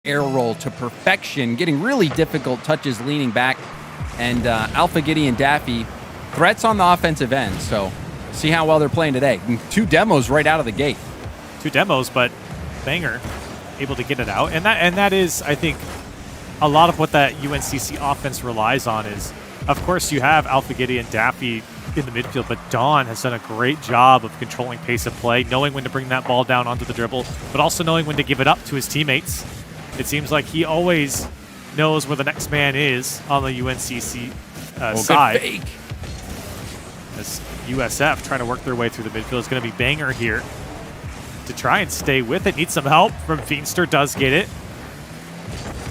air roll to perfection, getting really difficult touches leaning back. And Alpha Giddy and Daffy, threats on the offensive end. So see how well they're playing today. And 2 demos right out of the gate. 2 demos, but Banger able to get it out. And that is, I think, a lot of what that UNCC offense relies on is, of course, you have Alpha Giddy and Daffy in the midfield, but Don has done a great job of controlling pace of play, knowing when to bring that ball down onto the dribble, but also knowing when to give it up to his teammates. It seems like he always knows where the next man is on the UNCC side. Good fake. As USF trying to work their way through the midfield, is going to be Banger here to try and stay with it. Needs some help from Feenster, does get it.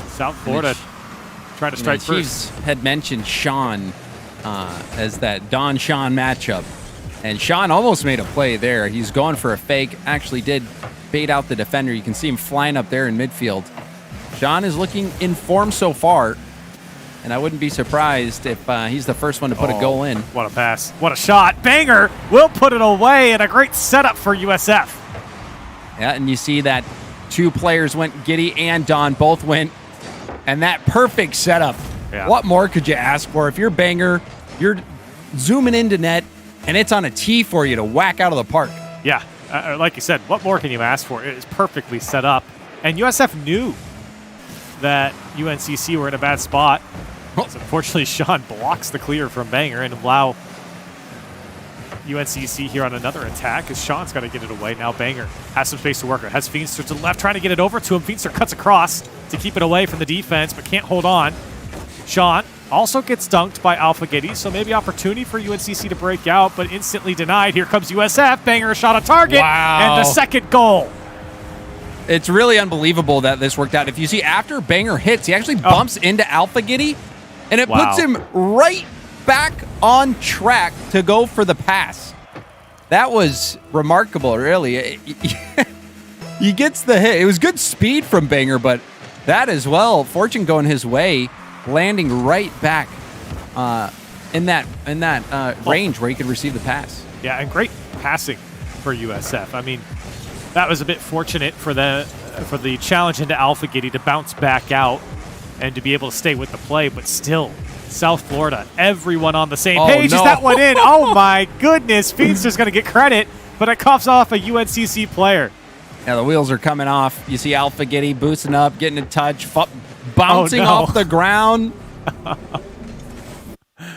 South Florida trying to strike first. Chiefs had mentioned Sean as that Don-Sean matchup. And Sean almost made a play there. He's going for a fake. Actually did bait out the defender. You can see him flying up there in midfield. Sean is looking in form so far. And I wouldn't be surprised if he's the first one to put a goal in. What a pass. What a shot. Banger will put it away, and a great setup for USF. Yeah, and you see that 2 players went, Giddy and Don both went. And that perfect setup. Yeah. What more could you ask for? If you're Banger, you're zooming into net, and it's on a tee for you to whack out of the park. Yeah, like you said, what more can you ask for? It is perfectly set up. And USF knew that UNCC were in a bad spot. So unfortunately, Sean blocks the clear from Banger and allow UNCC here on another attack as Sean's got to get it away. Now Banger has some space to work with. Has Feenster to the left, trying to get it over to him. Feenster cuts across to keep it away from the defense, but can't hold on. Sean also gets dunked by Alpha Giddy, so maybe opportunity for UNCC to break out, but instantly denied. Here comes USF. Banger, a shot on target. Wow. And the second goal. It's really unbelievable that this worked out. If you see, after Banger hits, he actually bumps into Alpha Giddy, and it puts him right back on track to go for the pass. That was remarkable, really. He gets the hit. It was good speed from Banger, but that as well, fortune going his way, landing right back in that range where he could receive the pass. Yeah, and great passing for USF. I mean, that was a bit fortunate for the challenge into Alpha Giddy to bounce back out and to be able to stay with the play, but still, South Florida, everyone on the same page as that went in. Oh my goodness, Feenster's going to get credit, but it coughs off a UNCC player. Yeah, the wheels are coming off. You see Alpha Giddy boosting up, getting a touch, bouncing off the ground.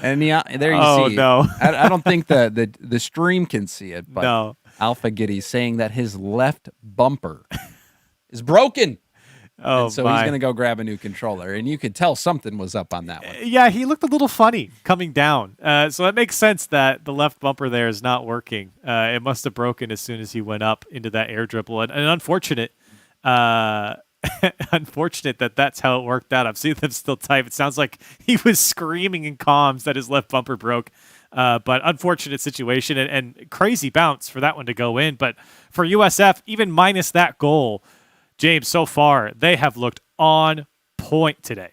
And there you see. No. I don't think the stream can see it, but no. Alpha Giddy saying that his left bumper is broken. Oh, and so he's going to go grab a new controller, and you could tell something was up on that one. Yeah, he looked a little funny coming down. So it makes sense that the left bumper there is not working. It must have broken as soon as he went up into that air dribble. And unfortunate, unfortunate that that's how it worked out. I've seen them still type. It sounds like he was screaming in comms that his left bumper broke. But unfortunate situation and crazy bounce for that one to go in. But for USF, even minus that goal, James, so far, they have looked on point today.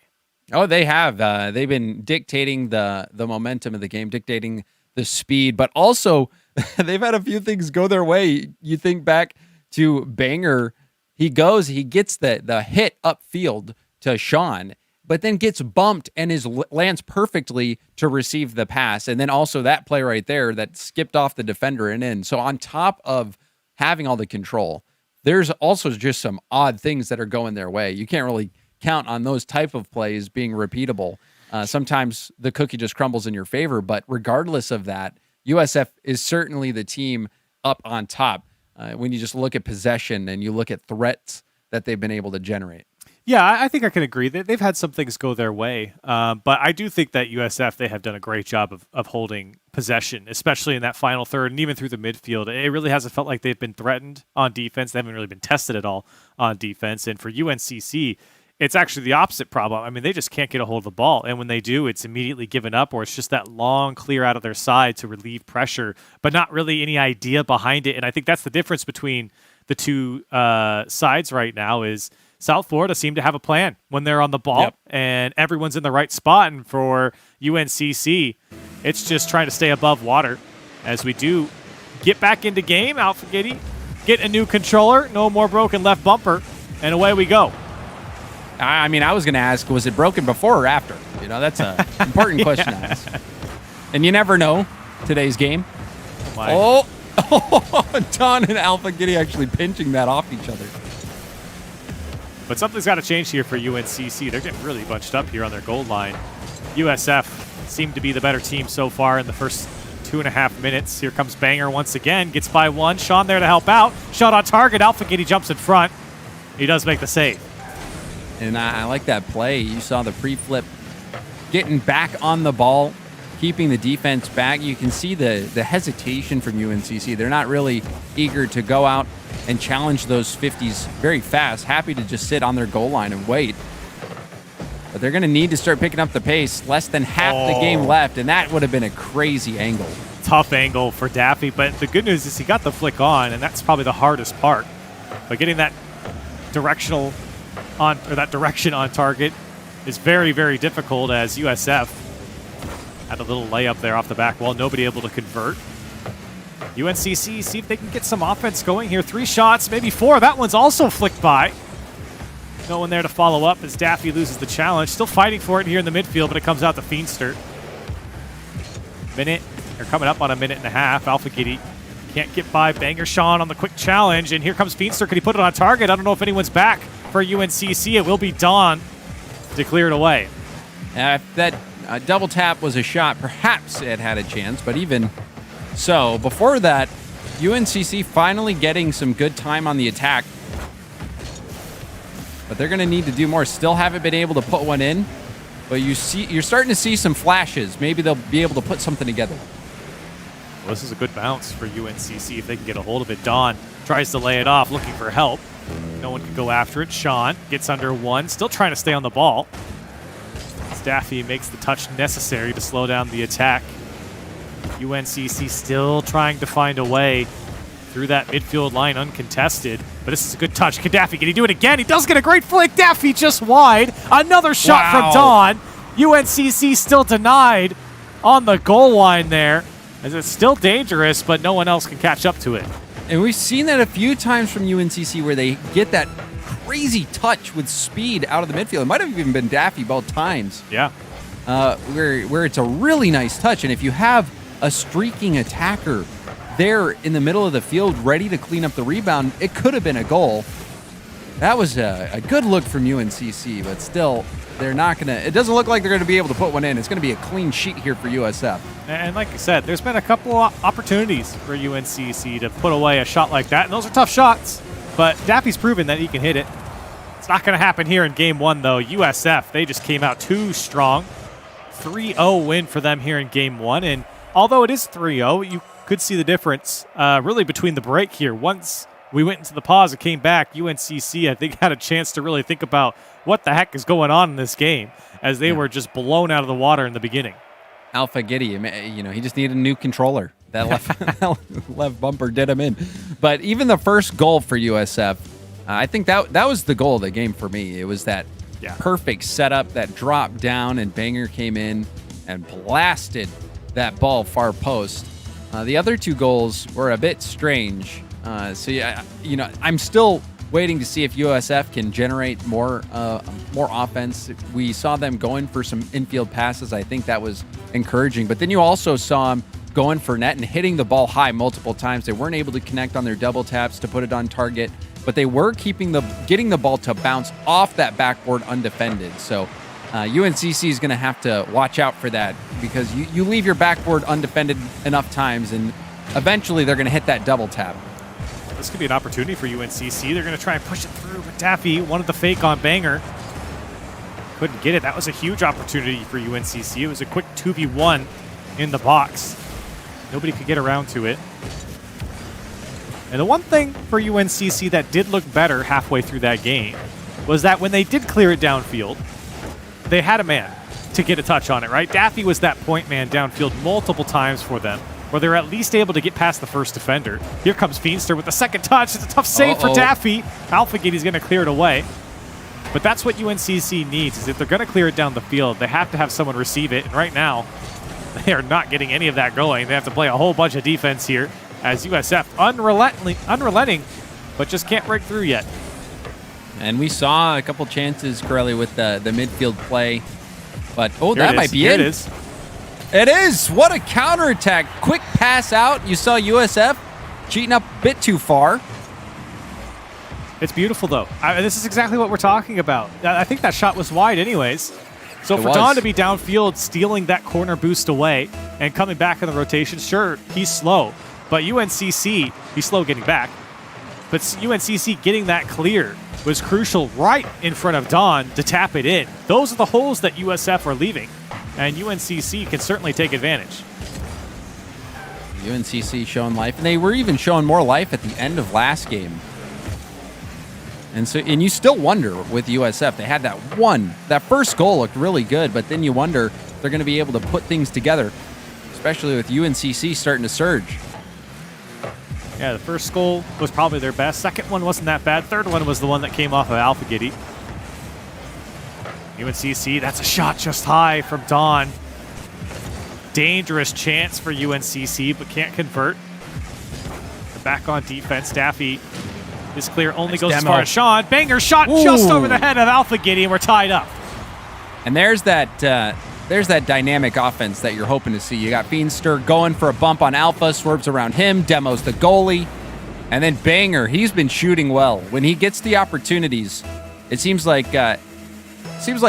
Oh, they have. They've been dictating the momentum of the game, dictating the speed, but also they've had a few things go their way. You think back to Banger. He gets the hit upfield to Sean, but then gets bumped and lands perfectly to receive the pass. And then also that play right there that skipped off the defender and in. So on top of having all the control, there's also just some odd things that are going their way. You can't really count on those type of plays being repeatable. Sometimes the cookie just crumbles in your favor, but regardless of that, USF is certainly the team up on top when you just look at possession and you look at threats that they've been able to generate. Yeah, I think I can agree. They've had some things go their way, but I do think that USF, they have done a great job of holding possession, especially in that final third and even through the midfield. It really hasn't felt like they've been threatened on defense. They haven't really been tested at all on defense. And for UNCC, it's actually the opposite problem. I mean, they just can't get a hold of the ball. And when they do, it's immediately given up, or it's just that long clear out of their side to relieve pressure, but not really any idea behind it. And I think that's the difference between the two sides right now is South Florida seem to have a plan when they're on the ball and everyone's in the right spot. And for UNCC, it's just trying to stay above water as we do get back into game. Alpha Giddy, get a new controller, no more broken left bumper, and away we go. I mean, I was going to ask, was it broken before or after? You know, that's an important question to ask. And you never know today's game. Oh, Don and Alpha Giddy actually pinching that off each other. But something's got to change here for UNCC. They're getting really bunched up here on their goal line. USF seemed to be the better team so far in the first 2.5 minutes. Here comes Banger once again. Gets by one. Sean there to help out. Shot on target. Alpha Giddy jumps in front. He does make the save. And I like that play. You saw the pre-flip getting back on the ball, keeping the defense back. You can see the hesitation from UNCC. They're not really eager to go out and challenge those 50s very fast. Happy to just sit on their goal line and wait. But they're going to need to start picking up the pace. Less than half the game left, and that would have been a crazy angle. Tough angle for Daffy, but the good news is he got the flick on, and that's probably the hardest part. But getting that direction on target is very, very difficult, as USF had a little layup there off the back wall. Nobody able to convert. UNCC, see if they can get some offense going here. 3 shots, maybe 4. That one's also flicked by. No one there to follow up as Daffy loses the challenge. Still fighting for it here in the midfield, but it comes out to Feenster. They're coming up on a 1.5 minutes. Alpha Giddy can't get by Banger Sean on the quick challenge, and here comes Feenster. Could he put it on target? I don't know if anyone's back for UNCC. It will be Dawn to clear it away. If that double tap was a shot, perhaps it had a chance, but even so, before that, UNCC finally getting some good time on the attack. But they're going to need to do more. Still haven't been able to put one in, but you're starting to see some flashes. Maybe they'll be able to put something together. Well, this is a good bounce for UNCC if they can get a hold of it. Dawn tries to lay it off, looking for help. No one can go after it. Sean gets under one, still trying to stay on the ball. Daffy makes the touch necessary to slow down the attack. UNCC still trying to find a way through that midfield line uncontested. But this is a good touch. Daffy, can he do it again? He does get a great flick. Daffy just wide. Another shot from Dawn. UNCC still denied on the goal line there, as it's still dangerous, but no one else can catch up to it. And we've seen that a few times from UNCC where they get that crazy touch with speed out of the midfield. It might have even been Daffy both times. Yeah. Where it's a really nice touch. And if you have a streaking attacker there in the middle of the field ready to clean up the rebound, it could have been a goal. That was a good look from UNCC, but still, they're not going to... It doesn't look like they're going to be able to put one in. It's going to be a clean sheet here for USF. And like I said, there's been a couple of opportunities for UNCC to put away a shot like that, and those are tough shots. But Daffy's proven that he can hit it. It's not going to happen here in Game 1, though. USF, they just came out too strong. 3-0 win for them here in Game 1, and although it is 3-0, you could see the difference really between the break here. Once we went into the pause and came back, UNCC, I think, had a chance to really think about what the heck is going on in this game, as they were just blown out of the water in the beginning. Alpha Giddy, you know, he just needed a new controller. That left bumper did him in. But even the first goal for USF, I think that was the goal of the game for me. It was that perfect setup, that drop down, and Banger came in and blasted that ball far post. The other 2 goals were a bit strange. So yeah, you know, I'm still waiting to see if USF can generate more offense. We saw them going for some infield passes. I think that was encouraging. But then you also saw them going for net and hitting the ball high multiple times. They weren't able to connect on their double taps to put it on target, but they were getting the ball to bounce off that backboard undefended. So UNCC is going to have to watch out for that, because you leave your backboard undefended enough times, and eventually they're going to hit that double tap. This could be an opportunity for UNCC. They're going to try and push it through, but Daffy wanted the fake on Banger. Couldn't get it. That was a huge opportunity for UNCC. It was a quick 2v1 in the box. Nobody could get around to it. And the one thing for UNCC that did look better halfway through that game was that when they did clear it downfield, they had a man to get a touch on it, right? Daffy was that point man downfield multiple times for them, where they're at least able to get past the first defender. Here comes Feenster with the second touch. It's a tough save for Daffy. Alpha Giddy's going to clear it away. But that's what UNCC needs, is if they're going to clear it down the field, they have to have someone receive it. And right now, they are not getting any of that going. They have to play a whole bunch of defense here, as USF unrelenting, but just can't break through yet. And we saw a couple chances, Corelli, with the midfield play. But, that might be Here it. It is. It is. What a counterattack. Quick pass out. You saw USF cheating up a bit too far. It's beautiful, though. This is exactly what we're talking about. I think that shot was wide anyways. So for Don to be downfield, stealing that corner boost away and coming back in the rotation, sure, he's slow. But UNCC, he's slow getting back. But UNCC getting that clear was crucial right in front of Don to tap it in. Those are the holes that USF are leaving, and UNCC can certainly take advantage. UNCC showing life, and they were even showing more life at the end of last game. And you still wonder with USF, they had that first goal looked really good, but then you wonder if they're going to be able to put things together, especially with UNCC starting to surge. Yeah, the first goal was probably their best. Second one wasn't that bad. Third one was the one that came off of Alpha Giddy. UNCC, that's a shot just high from Don. Dangerous chance for UNCC, but can't convert. They're back on defense. Daffy is clear, only goes as far as Sean. Banger shot just over the head of Alpha Giddy, and we're tied up. And there's that dynamic offense that you're hoping to see. You got Feenstra going for a bump on Alpha, swerves around him, demos the goalie, and then Banger. He's been shooting well. When he gets the opportunities, it seems like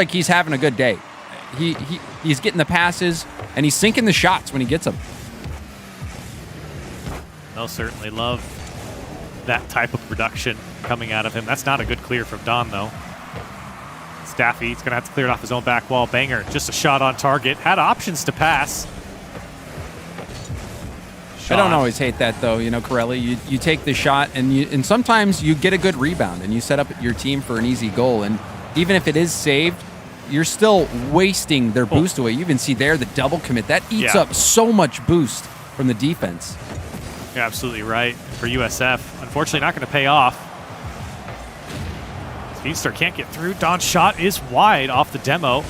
he's having a good day. He's getting the passes, and he's sinking the shots when he gets them. They'll certainly love that type of production coming out of him. That's not a good clear from Don, though. Staffy, he's going to have to clear it off his own back wall. Banger, just a shot on target. Had options to pass. I don't always hate that, though, Corelli. You take the shot, and sometimes you get a good rebound, and you set up your team for an easy goal. And even if it is saved, you're still wasting their boost away. You even see there the double commit. That eats up so much boost from the defense. You're absolutely right. For USF, unfortunately not going to pay off. Feenstra can't get through. Don's shot is wide off the demo.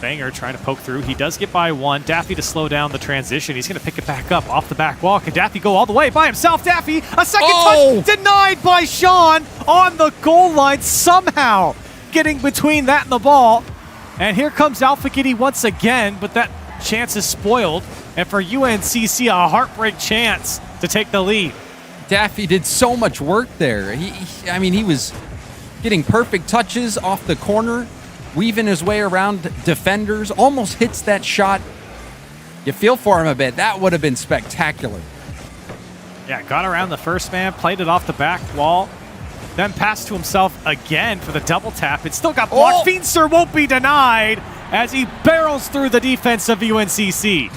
Banger trying to poke through. He does get by one. Daffy to slow down the transition. He's going to pick it back up off the back wall. Can Daffy go all the way by himself? Daffy, a second touch denied by Sean on the goal line somehow. Getting between that and the ball. And here comes Alpha Giddy once again, but that chance is spoiled. And for UNCC, a heartbreak chance to take the lead. Daffy did so much work there. He was getting perfect touches off the corner, weaving his way around defenders, almost hits that shot. You feel for him a bit. That would have been spectacular. Yeah, got around the first man, played it off the back wall, then passed to himself again for the double tap. It still got blocked. Feenstra won't be denied as he barrels through the defense of UNCC.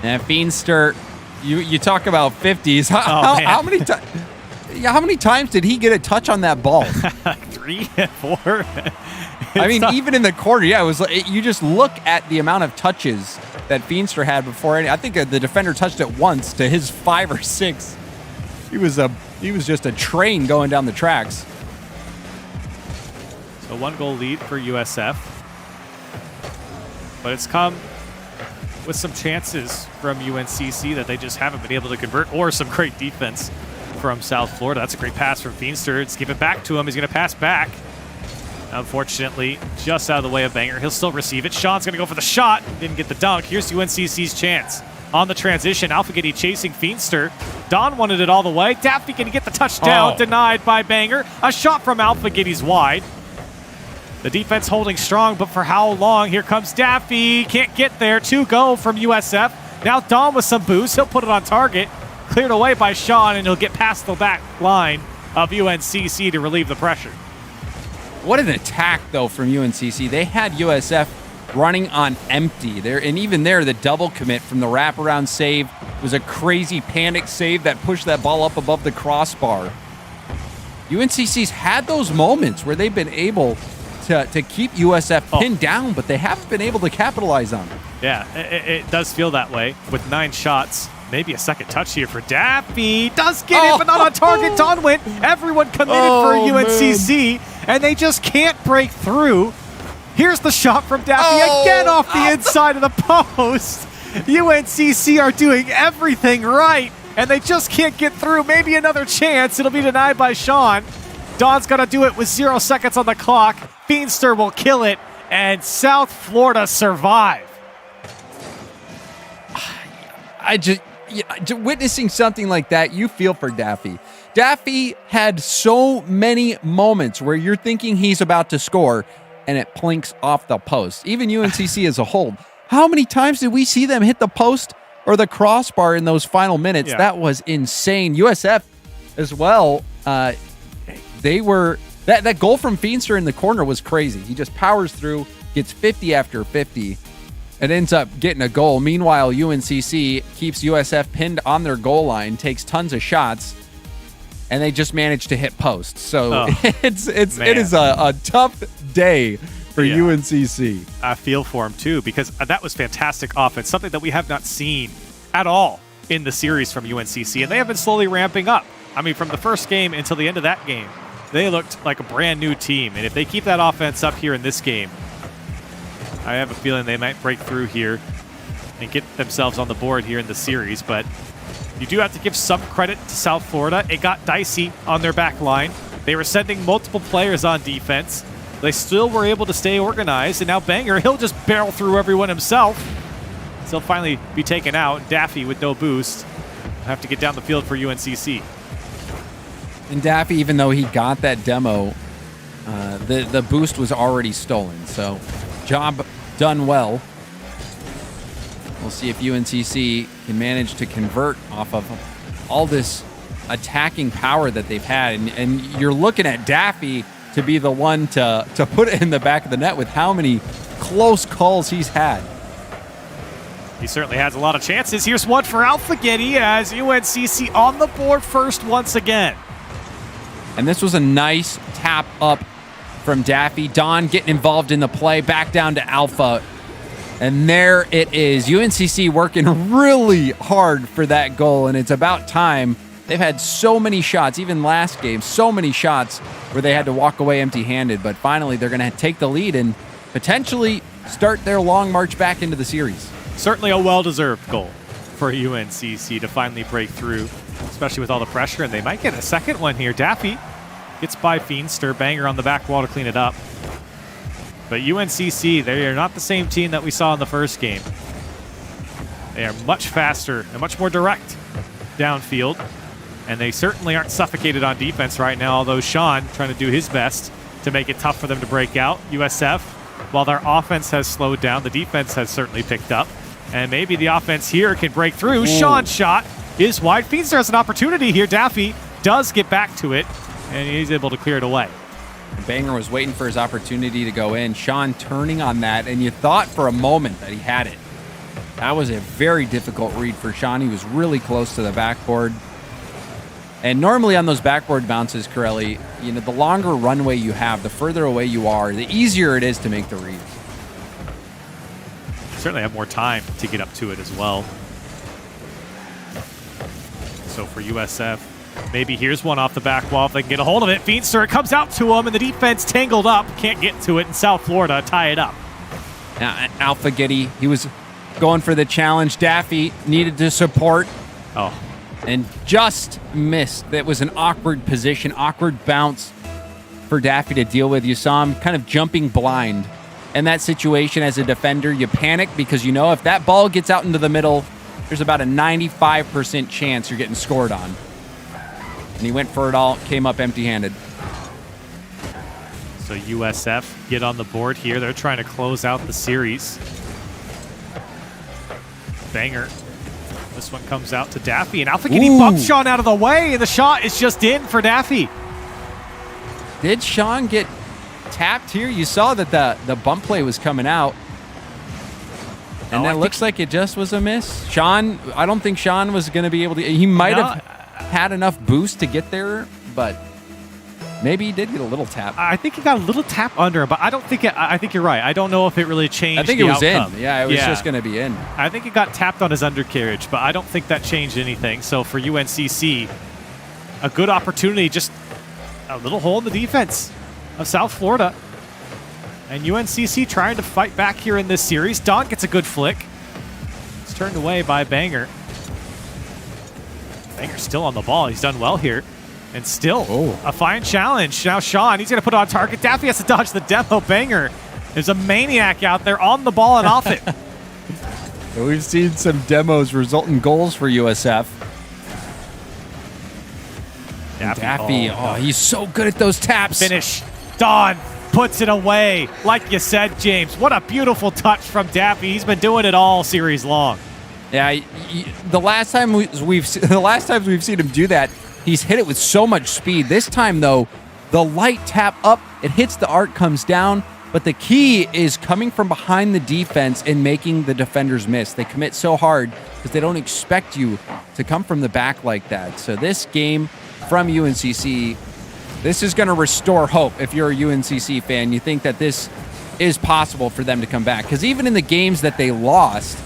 And Feenstra, you talk about 50s. How many times did he get a touch on that ball? 3, 4. Even in the corner, it was like, you just look at the amount of touches that Feenstra had before. I think the defender touched it once to his 5 or 6. He was just a train going down the tracks. So 1-goal lead for USF. But it's come with some chances from UNCC that they just haven't been able to convert, or some great defense from South Florida. That's a great pass from Feenstra. It's give it back to him. He's going to pass back. Unfortunately, just out of the way of Banger. He'll still receive it. Sean's going to go for the shot. Didn't get the dunk. Here's UNCC's chance. On the transition, Alpha Giddy chasing Feenstra. Don wanted it all the way. Daffy can get the touchdown. Denied by Banger. A shot from Alpha Giddy's wide. The defense holding strong, but for how long? Here comes Daffy. Can't get there. 2 go from USF. Now Don with some boost. He'll put it on target. Cleared away by Sean, and he'll get past the back line of UNCC to relieve the pressure. What an attack, though, from UNCC. They had USF running on empty there, and even there, the double commit from the wraparound save was a crazy panic save that pushed that ball up above the crossbar. UNCC's had those moments where they've been able to keep USF pinned down, but they haven't been able to capitalize on it. Yeah, it does feel that way with 9 shots. Maybe a second touch here for Daffy. Does get it, but not on target. Don went. Everyone committed for UNCC, and they just can't break through. Here's the shot from Daffy again off the inside of the post. UNCC are doing everything right and they just can't get through. Maybe another chance. It'll be denied by Sean. Don's going to do it with 0 seconds on the clock. Feenstra will kill it, and South Florida survive. Witnessing something like that, you feel for Daffy. Daffy had so many moments where you're thinking he's about to score, and it plinks off the post. Even UNCC as a whole. How many times did we see them hit the post or the crossbar in those final minutes? Yeah. That was insane. USF as well. They were that goal from Feenstra in the corner was crazy. He just powers through, gets 50 after 50, and ends up getting a goal. Meanwhile, UNCC keeps USF pinned on their goal line, takes tons of shots, and they just managed to hit posts. So it is a tough day for UNCC. I feel for him too, because that was fantastic offense, something that we have not seen at all in the series from UNCC, and they have been slowly ramping up. I mean, from the first game until the end of that game, they looked like a brand new team, and if they keep that offense up here in this game, I have a feeling they might break through here and get themselves on the board here in the series. But you do have to give some credit to South Florida. It got dicey on their back line. They were sending multiple players on defense. They still were able to stay organized, and now Banger, he'll just barrel through everyone himself. He'll finally be taken out. Daffy with no boost will have to get down the field for UNCC. And Daffy, even though he got that demo, the boost was already stolen. So job done well. We'll see if UNCC can manage to convert off of all this attacking power that they've had. And you're looking at Daffy to be the one to put it in the back of the net with how many close calls he's had. He certainly has a lot of chances. Here's one for Alphagetti as UNCC on the board first once again. And this was a nice tap up from Daffy. Don getting involved in the play, back down to Alpha. And there it is. UNCC working really hard for that goal, and it's about time. They've had so many shots, even last game, so many shots where they had to walk away empty-handed. But finally, they're going to take the lead and potentially start their long march back into the series. Certainly a well-deserved goal for UNCC to finally break through, especially with all the pressure, and they might get a second one here. Daffy gets by Feenstra, Banger on the back wall to clean it up. But UNCC, they are not the same team that we saw in the first game. They are much faster and much more direct downfield, and they certainly aren't suffocated on defense right now, although Sean trying to do his best to make it tough for them to break out. USF, while their offense has slowed down, the defense has certainly picked up, and maybe the offense here can break through. Ooh. Sean's shot is wide. Feenstra has an opportunity here. Daffy does get back to it, and he's able to clear it away. Banger was waiting for his opportunity to go in. Sean turning on that, and you thought for a moment that he had it. That was a very difficult read for Sean. He was really close to the backboard. And normally on those backboard bounces, Corelli, you know, the longer runway you have, the further away you are, the easier it is to make the reads. Certainly have more time to get up to it as well. So for USF, maybe here's one off the back wall if they can get a hold of it. Feenstra, it comes out to him, and the defense tangled up. Can't get to it, and South Florida tie it up. Now, Alphagetti, he was going for the challenge. Daffy needed to support. Oh. And just missed. That was an awkward position, awkward bounce for Daffy to deal with. You saw him kind of jumping blind. In that situation as a defender, you panic because you know if that ball gets out into the middle, there's about a 95% chance you're getting scored on. And he went for it all, came up empty-handed. So USF get on the board here. They're trying to close out the series. Banger. This one comes out to Daffy, and Alphagetti bumps Sean out of the way, and the shot is just in for Daffy. Did Sean get tapped here? You saw that the bump play was coming out. And that looks like it just was a miss. Sean, I don't think Sean was going to be able to. He might have had enough boost to get there, but maybe he did get a little tap. I think he got a little tap under him, but I don't think I think you're right. I don't know if it really changed. I think the it was outcome. in. Yeah, it was just going to be in. I think it got tapped on his undercarriage, but I don't think that changed anything. So for UNCC, a good opportunity, just a little hole in the defense of South Florida. And UNCC trying to fight back here in this series. Don gets a good flick. It's turned away by Banger. Banger's still on the ball. He's done well here. And still a fine challenge. Now Sean, he's going to put it on target. Daffy has to dodge the demo. Banger is a maniac out there on the ball and off it. We've seen some demos result in goals for USF. Daffy, he's so good at those taps. Finish. Don puts it away. Like you said, James, what a beautiful touch from Daffy. He's been doing it all series long. Yeah, the last time we've seen him do that, he's hit it with so much speed. This time, though, the light tap up, it hits the arc, comes down, but the key is coming from behind the defense and making the defenders miss. They commit so hard because they don't expect you to come from the back like that. So this game from UNCC, this is going to restore hope. If you're a UNCC fan, you think that this is possible for them to come back. Because even in the games that they lost,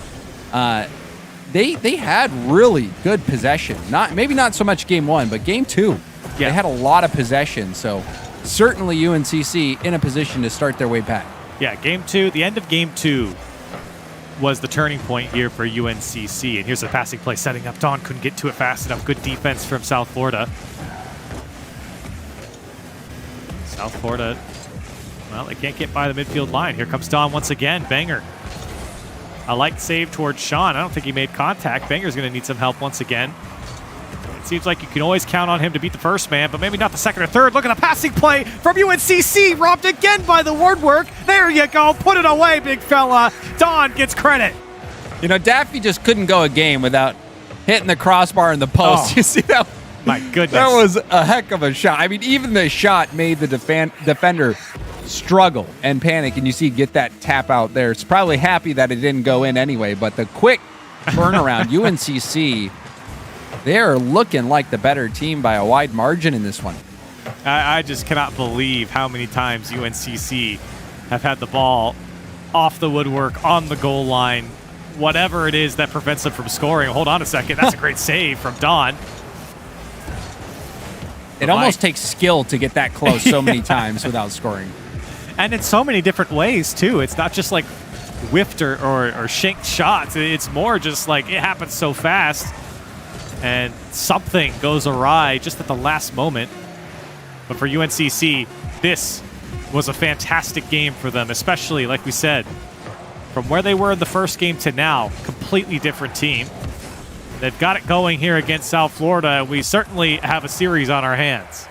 they had really good possession. Maybe not so much game one, but game two, they had a lot of possession. So certainly UNCC in a position to start their way back. Yeah, game two, the end of game two was the turning point here for UNCC. And here's a passing play setting up. Don couldn't get to it fast enough. Good defense from South Florida. South Florida, well, they can't get by the midfield line. Here comes Don once again. Banger. A light save towards Sean. I don't think he made contact. Banger's going to need some help once again. It seems like you can always count on him to beat the first man, but maybe not the second or third. Look at the passing play from UNCC. Robbed again by the word work. There you go. Put it away, big fella. Don gets credit. You know, Daffy just couldn't go a game without hitting the crossbar in the post. You see that? My goodness. That was a heck of a shot. I mean, even the shot made the defender struggle and panic, and you see get that tap out there. It's probably happy that it didn't go in anyway, but the quick turnaround, UNCC, they're looking like the better team by a wide margin in this one. I just cannot believe how many times UNCC have had the ball off the woodwork, on the goal line, whatever it is that prevents them from scoring. Hold on a second. That's a great save from Don. It almost takes skill to get that close so many times without scoring. And in so many different ways, too. It's not just like whiffed or shanked shots. It's more just like it happens so fast and something goes awry just at the last moment. But for UNCC, this was a fantastic game for them, especially, like we said, from where they were in the first game to now, completely different team. They've got it going here against South Florida, and we certainly have a series on our hands.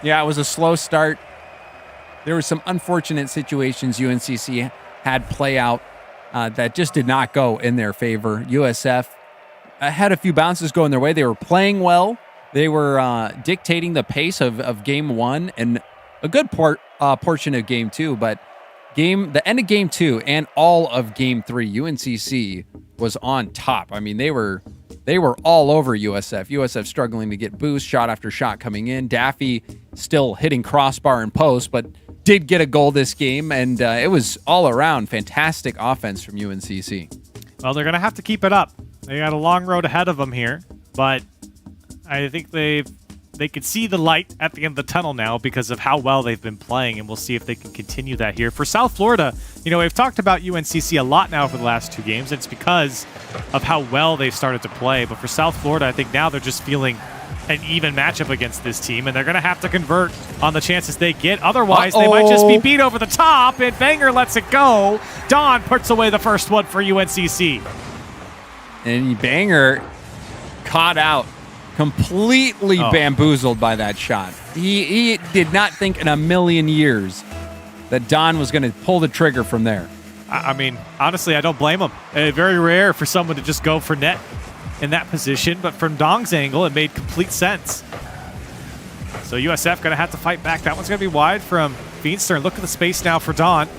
Yeah, it was a slow start. There were some unfortunate situations UNCC had play out that just did not go in their favor. USF had a few bounces going their way. They were playing well. They were dictating the pace of game one and a good portion of game two, but the end of game two and all of game three, UNCC was on top. I mean, they were all over USF. USF struggling to get boost, shot after shot coming in. Daffy still hitting crossbar and post, but did get a goal this game, and it was all around fantastic offense from UNCC. Well, they're going to have to keep it up. They got a long road ahead of them here, but I think they could see the light at the end of the tunnel now because of how well they've been playing, and we'll see if they can continue that here. For South Florida, you know, we've talked about UNCC a lot now for the last two games, and it's because of how well they've started to play. But for South Florida, I think now they're just feeling an even matchup against this team, and they're going to have to convert on the chances they get. Otherwise, they might just be beat over the top, and Banger lets it go. Don puts away the first one for UNCC. And Banger caught out, completely bamboozled by that shot. He did not think in a million years that Don was going to pull the trigger from there. I mean, honestly, I don't blame him. Very rare for someone to just go for net in that position, but from Dong's angle, it made complete sense. So USF going to have to fight back. That one's going to be wide from Feenster. Look at the space now for Don.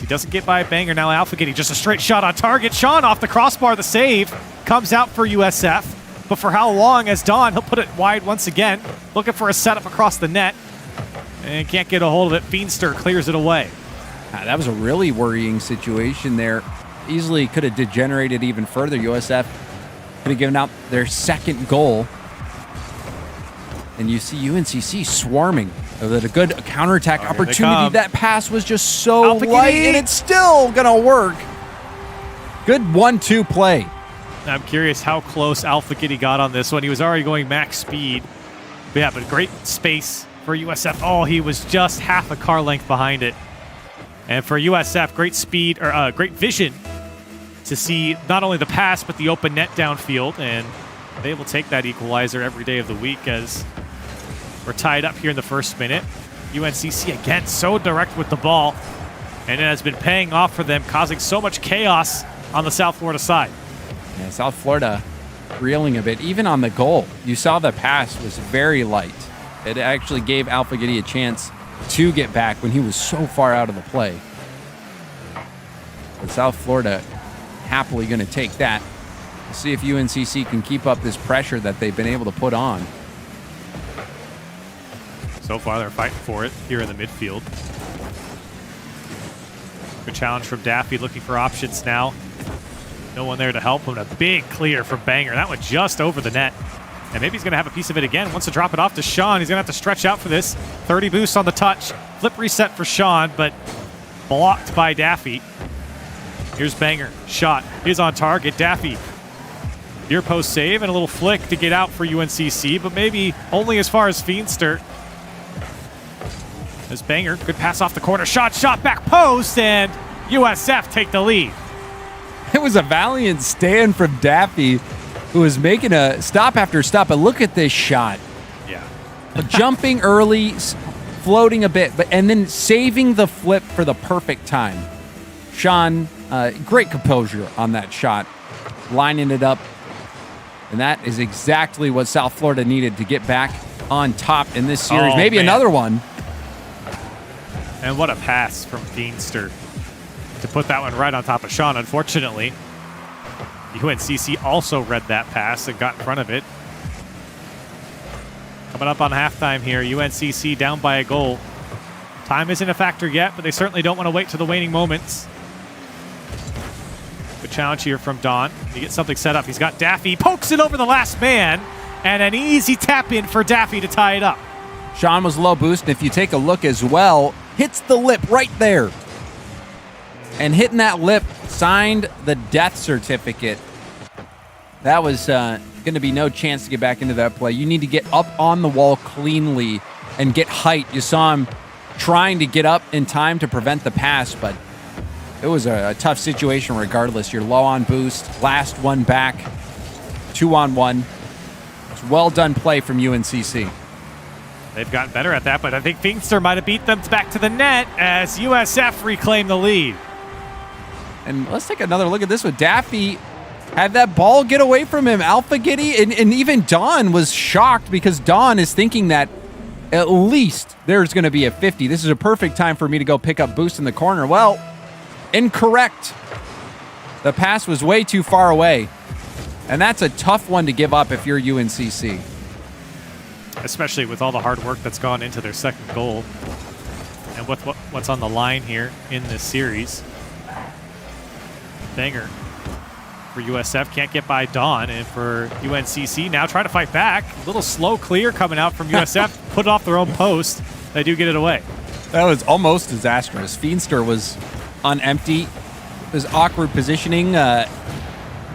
He doesn't get by a Banger. Now Alpha getting just a straight shot on target. Sean off the crossbar. The save comes out for USF. But for how long as Don, he'll put it wide once again. Looking for a setup across the net. And can't get a hold of it. Feenster clears it away. That was a really worrying situation there. Easily could have degenerated even further. USF could have given out their second goal. And you see UNCC swarming with a good counterattack opportunity. That pass was just so light, and it's still going to work. Good 1-2 play I'm curious how close Alpha Giddy got on this one. He was already going max speed. But yeah, but great space for USF. Oh, he was just half a car length behind it. And for USF, great speed, or great vision to see not only the pass, but the open net downfield. And they will take that equalizer every day of the week as we're tied up here in the first minute. UNCC, again, so direct with the ball. And it has been paying off for them, causing so much chaos on the South Florida side. Yeah, South Florida reeling a bit. Even on the goal, you saw the pass was very light. It actually gave Alpha Giddy a chance to get back when he was so far out of the play. But South Florida happily going to take that. We'll see if UNCC can keep up this pressure that they've been able to put on. So far, they're fighting for it here in the midfield. Good challenge from Daffy, looking for options now. No one there to help him. A big clear from Banger. That went just over the net. And maybe he's going to have a piece of it again. Wants to drop it off to Sean. He's going to have to stretch out for this. 30 boost on the touch. Flip reset for Sean, but blocked by Daffy. Here's Banger. Shot is on target. Daffy. Near post save and a little flick to get out for UNCC, but maybe only as far as Feenster. As Banger, good pass off the corner. Shot back post, and USF take the lead. It was a valiant stand from Daffy, who was making a stop after stop. But look at this shot. Yeah. Jumping early, floating a bit, and then saving the flip for the perfect time. Sean, great composure on that shot, lining it up. And that is exactly what South Florida needed to get back on top in this series. Maybe another one. And what a pass from Feenster to put that one right on top of Sean. Unfortunately, UNCC also read that pass and got in front of it. Coming up on halftime here, UNCC down by a goal. Time isn't a factor yet, but they certainly don't want to wait to the waning moments. Good challenge here from Don. He gets something set up. He's got Daffy, pokes it over the last man, and an easy tap in for Daffy to tie it up. Sean was low boost, and if you take a look as well, hits the lip right there. And hitting that lip signed the death certificate. That was going to be no chance to get back into that play. You need to get up on the wall cleanly and get height. You saw him trying to get up in time to prevent the pass, but it was a tough situation regardless. You're low on boost, last one back, 2-on-1. It's well done play from UNCC. They've gotten better at that, but I think Feenster might have beat them back to the net as USF reclaim the lead. And let's take another look at this one. Daffy had that ball get away from him. Alpha Giddy, and even Don was shocked because Don is thinking that at least there's going to be a 50. This is a perfect time for me to go pick up boost in the corner. Well, incorrect. The pass was way too far away. And that's a tough one to give up if you're UNCC. Especially with all the hard work that's gone into their second goal. And with what's on the line here in this series. Banger for USF, can't get by Don, and for UNCC now try to fight back. A little slow clear coming out from USF, put it off their own post. They do get it away. That was almost disastrous. Feenster was on empty. It was awkward positioning.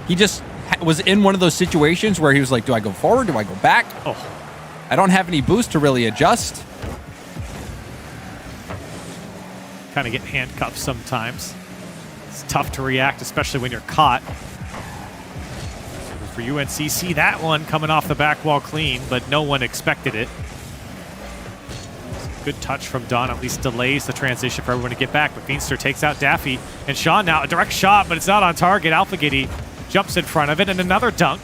He just was in one of those situations where he was like, do I go forward? Do I go back? Oh, I don't have any boost to really adjust. kind of get handcuffed sometimes. It's tough to react, especially when you're caught. For UNCC, that one coming off the back wall clean, but no one expected it. Good touch from Don, at least delays the transition for everyone to get back. But Feenster takes out Daffy. And Sean now, a direct shot, but it's not on target. Alpha Giddy jumps in front of it, and another dunk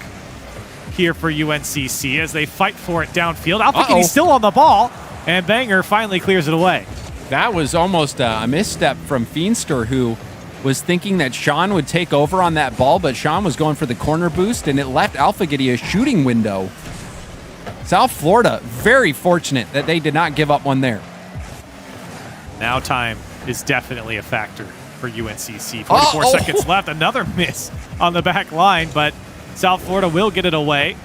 here for UNCC as they fight for it downfield. Alpha Giddy still on the ball, and Banger finally clears it away. That was almost a misstep from Feenster, who was thinking that Sean would take over on that ball, but Sean was going for the corner boost, and it left Alpha Giddy a shooting window. South Florida, very fortunate that they did not give up one there. Now time is definitely a factor for UNCC. 44 seconds left. Another miss on the back line, but South Florida will get it away.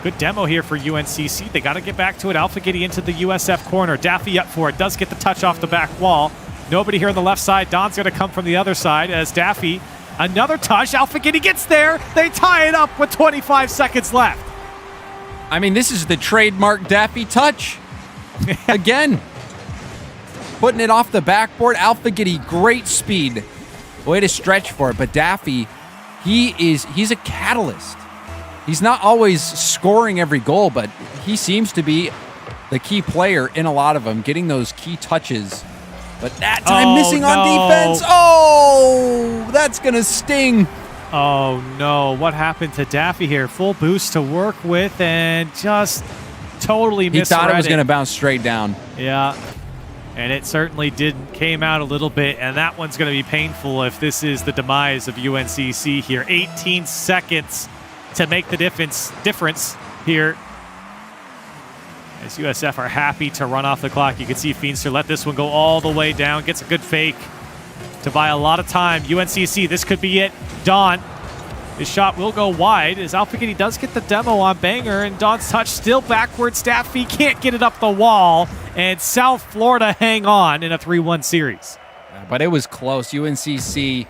Good demo here for UNCC. They got to get back to it. Alpha Giddy into the USF corner. Daffy up for it. Does get the touch off the back wall. Nobody here on the left side. Don's going to come from the other side as Daffy Another touch. Alfagini gets there. They tie it up with 25 seconds left. I mean, this is the trademark Daffy touch. Again. Putting it off the backboard. Alfagini, great speed. Way to stretch for it. But Daffy, he's a catalyst. He's not always scoring every goal, but he seems to be the key player in a lot of them, getting those key touches. But that time missing on defense. Oh, that's going to sting. Oh, no. What happened to Daffy here? Full boost to work with and just totally misread it. He thought it was going to bounce straight down. Yeah, and it certainly didn't. Came out a little bit, and that one's going to be painful if this is the demise of UNCC here. 18 seconds to make the difference here. As USF are happy to run off the clock. You can see Feenster let this one go all the way down. Gets a good fake to buy a lot of time. UNCC, this could be it. Don, his shot will go wide as Alfagini does get the demo on Banger, and Don's touch still backwards. Daffy can't get it up the wall, and South Florida hang on in a 3-1 series. But it was close. UNCC,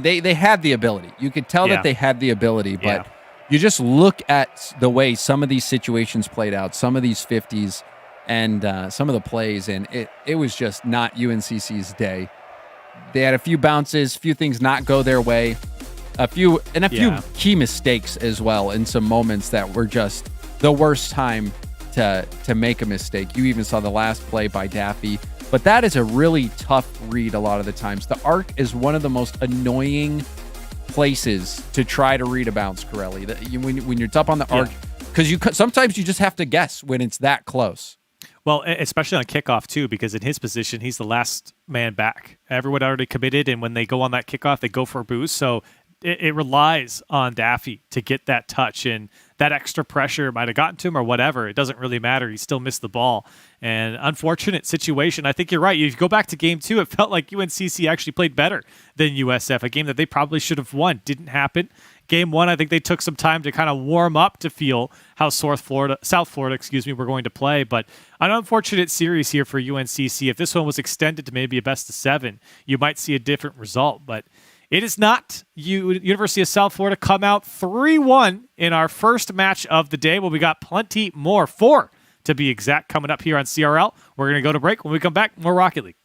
they had the ability. You could tell that they had the ability, but you just look at the way some of these situations played out, some of these 50s and some of the plays, and it was just not UNCC's day. They had a few bounces, few things not go their way, a few key mistakes as well, in some moments that were just the worst time to make a mistake. You even saw the last play by Daffy, but that is a really tough read a lot of the times. The arc is one of the most annoying places to try to read a bounce, Corelli. When you're up on the arc, because sometimes you just have to guess when it's that close. Well, especially on kickoff, too, because in his position, he's the last man back. Everyone already committed, and when they go on that kickoff, they go for a boost. So it relies on Daffy to get that touch, and that extra pressure might have gotten to him or whatever. It doesn't really matter. He still missed the ball. And unfortunate situation. I think you're right. If you go back to game 2, it felt like UNCC actually played better than USF, a game that they probably should have won. Didn't happen. Game 1, I think they took some time to kind of warm up to feel how South Florida, were going to play. But an unfortunate series here for UNCC. If this one was extended to maybe a best of 7, you might see a different result. But it is not. University of South Florida come out 3-1 in our first match of the day. Well, we got plenty more, 4 to be exact, coming up here on CRL. We're going to go to break. When we come back, more Rocket League.